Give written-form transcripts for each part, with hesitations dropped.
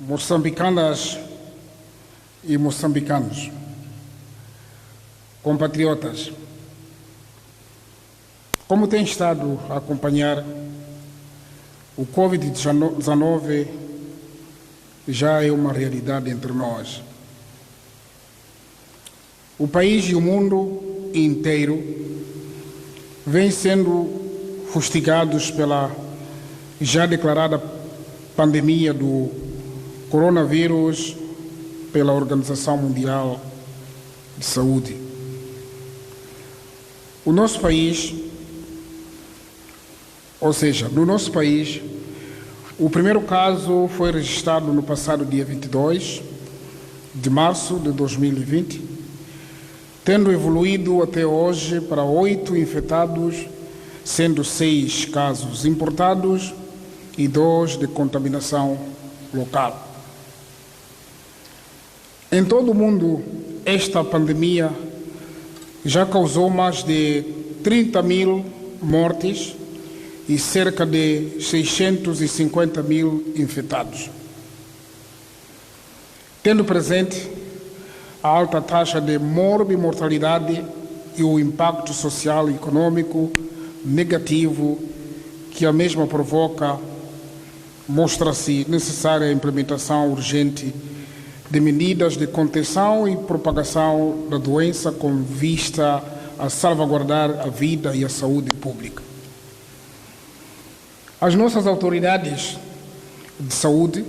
moçambicanas e moçambicanos, compatriotas, como tem estado a acompanhar, o Covid-19 já é uma realidade entre nós. O país e o mundo inteiro vêm sendo fustigados pela já declarada pandemia do coronavírus pela Organização Mundial de Saúde. O nosso país, ou seja, no nosso país, o primeiro caso foi registrado no passado dia 22 de março de 2020, tendo evoluído até hoje para 8 infectados, sendo 6 casos importados e 2 de contaminação local. Em todo o mundo, esta pandemia já causou mais de 30 mil mortes e cerca de 650 mil infectados. Tendo presente a alta taxa de morbimortalidade e o impacto social e econômico negativo que a mesma provoca, mostra-se necessária a implementação urgente de medidas de contenção e propagação da doença com vista a salvaguardar a vida e a saúde pública. As nossas autoridades de saúde,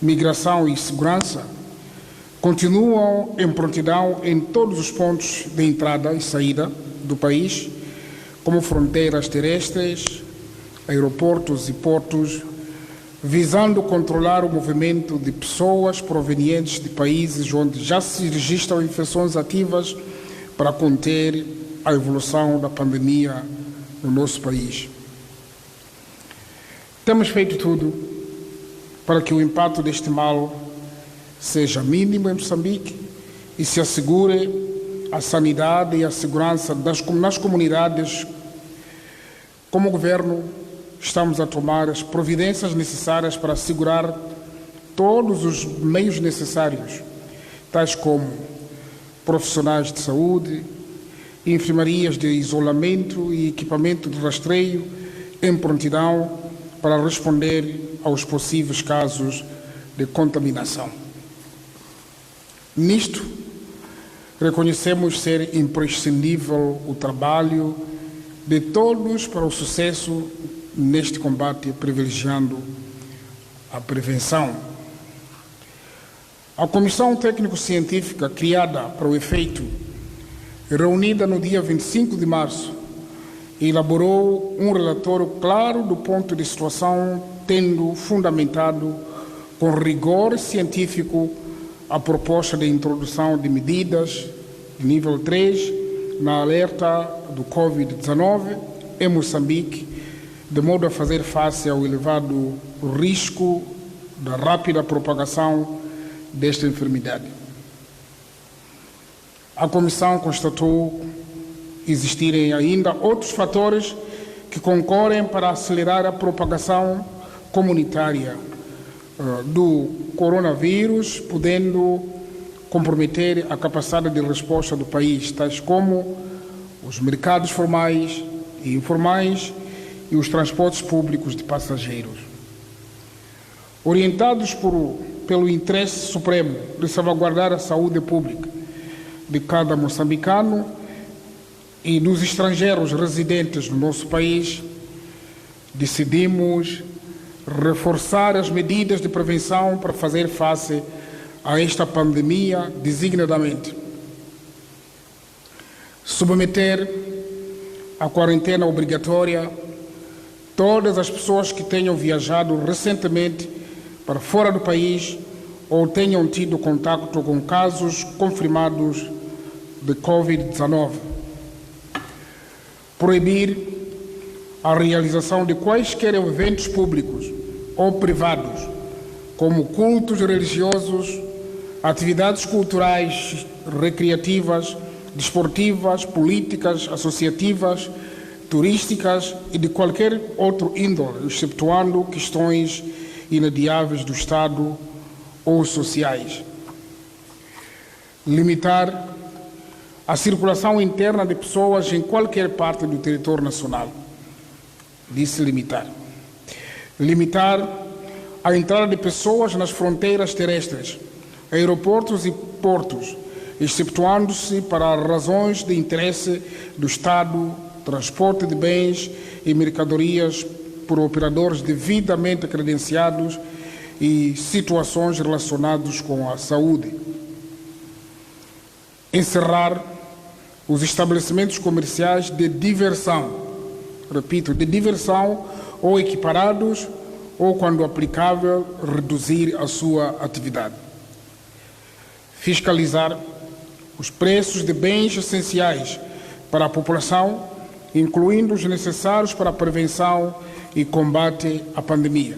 migração e segurança continuam em prontidão em todos os pontos de entrada e saída do país, como fronteiras terrestres, aeroportos e portos, visando controlar o movimento de pessoas provenientes de países onde já se registram infecções ativas para conter a evolução da pandemia no nosso país. Temos feito tudo para que o impacto deste mal seja mínimo em Moçambique e se assegure a sanidade e a segurança nas comunidades. Como governo, estamos a tomar as providências necessárias para assegurar todos os meios necessários, tais como profissionais de saúde, enfermarias de isolamento e equipamento de rastreio em prontidão para responder aos possíveis casos de contaminação. Nisto, reconhecemos ser imprescindível o trabalho de todos para o sucesso neste combate, privilegiando a prevenção. A Comissão Técnico-Científica criada para o efeito, reunida no dia 25 de março, elaborou um relatório claro do ponto de situação, tendo fundamentado com rigor científico a proposta de introdução de medidas de nível 3 na alerta do Covid-19 em Moçambique, de modo a fazer face ao elevado risco da rápida propagação desta enfermidade. A Comissão constatou existirem ainda outros fatores que concorrem para acelerar a propagação comunitária do coronavírus, podendo comprometer a capacidade de resposta do país, tais como os mercados formais e informais e os transportes públicos de passageiros. Orientados pelo interesse supremo de salvaguardar a saúde pública de cada moçambicano e dos estrangeiros residentes no nosso país, decidimos reforçar as medidas de prevenção para fazer face a esta pandemia, designadamente submeter à quarentena obrigatória todas as pessoas que tenham viajado recentemente para fora do país ou tenham tido contato com casos confirmados de Covid-19. Proibir a realização de quaisquer eventos públicos ou privados, como cultos religiosos, atividades culturais, recreativas, desportivas, políticas, associativas, turísticas e de qualquer outro índole, excetuando questões inadiáveis do Estado ou sociais. Limitar a circulação interna de pessoas em qualquer parte do território nacional. Disse limitar. Limitar a entrada de pessoas nas fronteiras terrestres, aeroportos e portos, exceptuando-se para razões de interesse do Estado, transporte de bens e mercadorias por operadores devidamente credenciados e situações relacionadas com a saúde. Encerrar os estabelecimentos comerciais de diversão, repito, de diversão ou equiparados ou, quando aplicável, reduzir a sua atividade. Fiscalizar os preços de bens essenciais para a população, incluindo os necessários para a prevenção e combate à pandemia.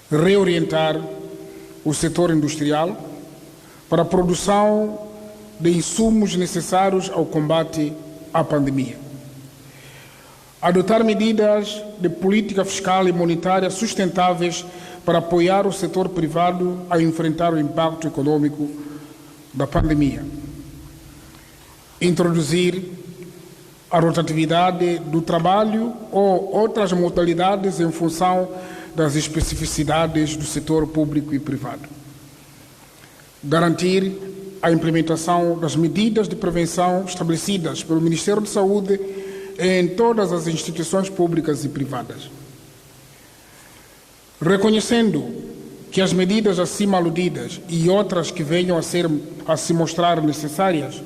Reorientar o setor industrial para a produção de insumos necessários ao combate à pandemia. Adotar medidas de política fiscal e monetária sustentáveis para apoiar o setor privado a enfrentar o impacto econômico da pandemia. Introduzir a rotatividade do trabalho ou outras modalidades em função das especificidades do setor público e privado. Garantir a implementação das medidas de prevenção estabelecidas pelo Ministério da Saúde em todas as instituições públicas e privadas. Reconhecendo que as medidas acima aludidas e outras que venham a se mostrar necessárias,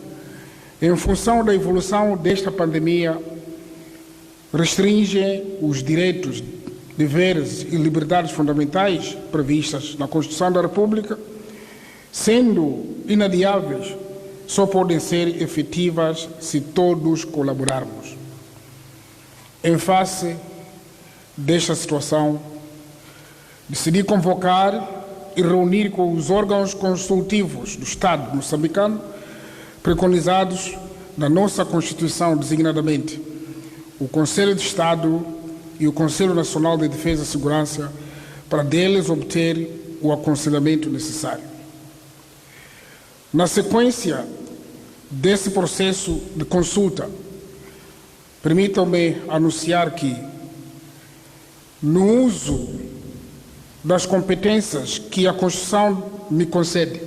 em função da evolução desta pandemia, restringem os direitos, deveres e liberdades fundamentais previstas na Constituição da República, sendo inadiáveis, só podem ser efetivas se todos colaborarmos. Em face desta situação, decidi convocar e reunir com os órgãos consultivos do Estado moçambicano, preconizados na nossa Constituição, designadamente o Conselho de Estado e o Conselho Nacional de Defesa e Segurança, para deles obter o aconselhamento necessário. Na sequência desse processo de consulta, permitam-me anunciar que, no uso das competências que a Constituição me concede,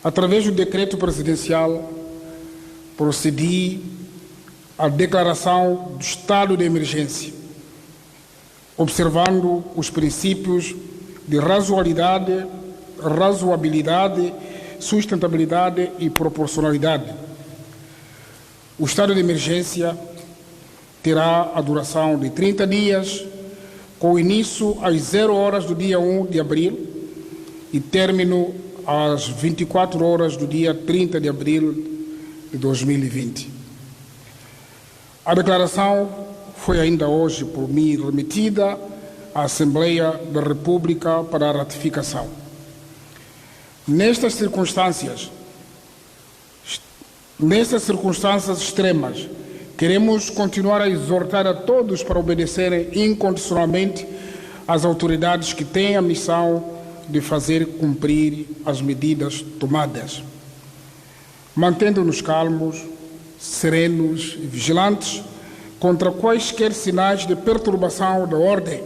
através do decreto presidencial, procedi à declaração do estado de emergência, observando os princípios de razoabilidade, sustentabilidade e proporcionalidade. O estado de emergência terá a duração de 30 dias, com início às 0 horas do dia 1 de abril e término às 24 horas do dia 30 de abril de 2020. A declaração foi ainda hoje por mim remetida à Assembleia da República para a ratificação. Nessas circunstâncias extremas, queremos continuar a exortar a todos para obedecerem incondicionalmente às autoridades que têm a missão de fazer cumprir as medidas tomadas, mantendo-nos calmos, serenos e vigilantes contra quaisquer sinais de perturbação da ordem,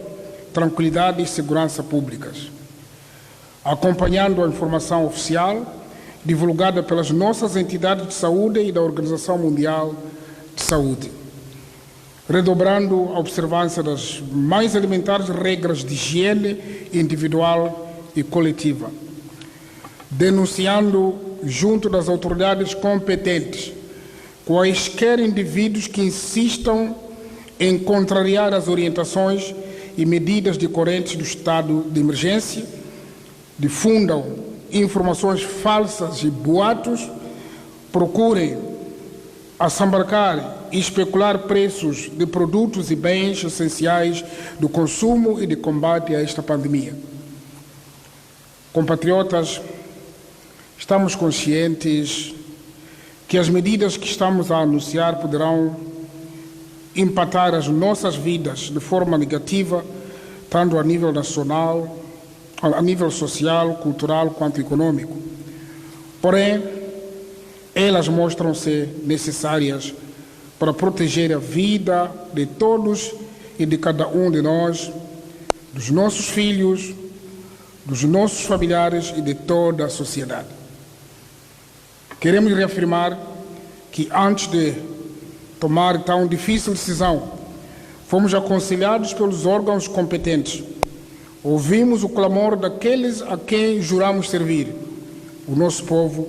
tranquilidade e segurança públicas, acompanhando a informação oficial divulgada pelas nossas entidades de saúde e da Organização Mundial de Saúde, redobrando a observância das mais elementares regras de higiene individual e coletiva, denunciando junto das autoridades competentes quaisquer indivíduos que insistam em contrariar as orientações e medidas decorrentes do estado de emergência, difundam informações falsas e boatos, procurem assambarcar e especular preços de produtos e bens essenciais do consumo e de combate a esta pandemia. Compatriotas, estamos conscientes que as medidas que estamos a anunciar poderão impactar as nossas vidas de forma negativa, tanto a nível nacional a nível social, cultural, quanto econômico. Porém, elas mostram-se necessárias para proteger a vida de todos e de cada um de nós, dos nossos filhos, dos nossos familiares e de toda a sociedade. Queremos reafirmar que antes de tomar tão difícil decisão, fomos aconselhados pelos órgãos competentes. Ouvimos o clamor daqueles a quem juramos servir, o nosso povo,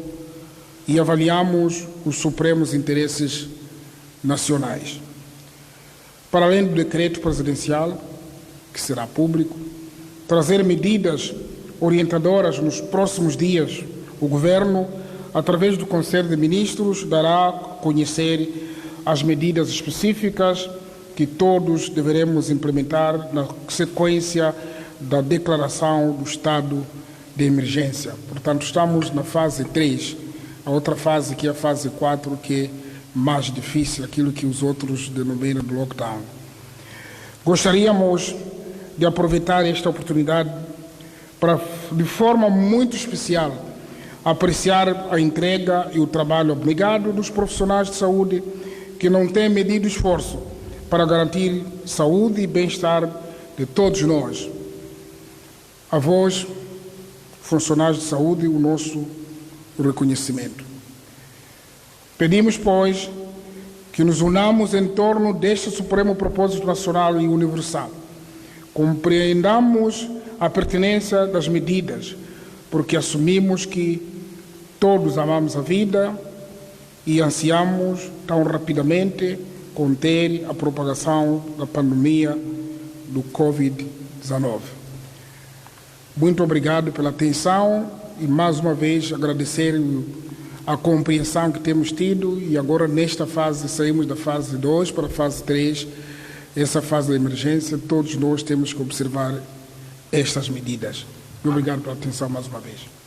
e avaliamos os supremos interesses nacionais. Para além do decreto presidencial, que será público, trazer medidas orientadoras nos próximos dias, o Governo, através do Conselho de Ministros, dará a conhecer as medidas específicas que todos deveremos implementar na sequência da declaração do estado de emergência. Portanto, estamos na fase 3, a outra fase que é a fase 4, que é mais difícil, aquilo que os outros denominam de lockdown. Gostaríamos de aproveitar esta oportunidade para, de forma muito especial, apreciar a entrega e o trabalho abnegado dos profissionais de saúde que não têm medido esforço para garantir saúde e bem-estar de todos nós. A vós, funcionários de saúde, o nosso reconhecimento. Pedimos, pois, que nos unamos em torno deste supremo propósito nacional e universal. Compreendamos a pertinência das medidas, porque assumimos que todos amamos a vida e ansiamos tão rapidamente conter a propagação da pandemia do Covid-19. Muito obrigado pela atenção e, mais uma vez, agradecer a compreensão que temos tido, e agora, nesta fase, saímos da fase 2 para a fase 3, essa fase de emergência. Todos nós temos que observar estas medidas. Muito obrigado pela atenção mais uma vez.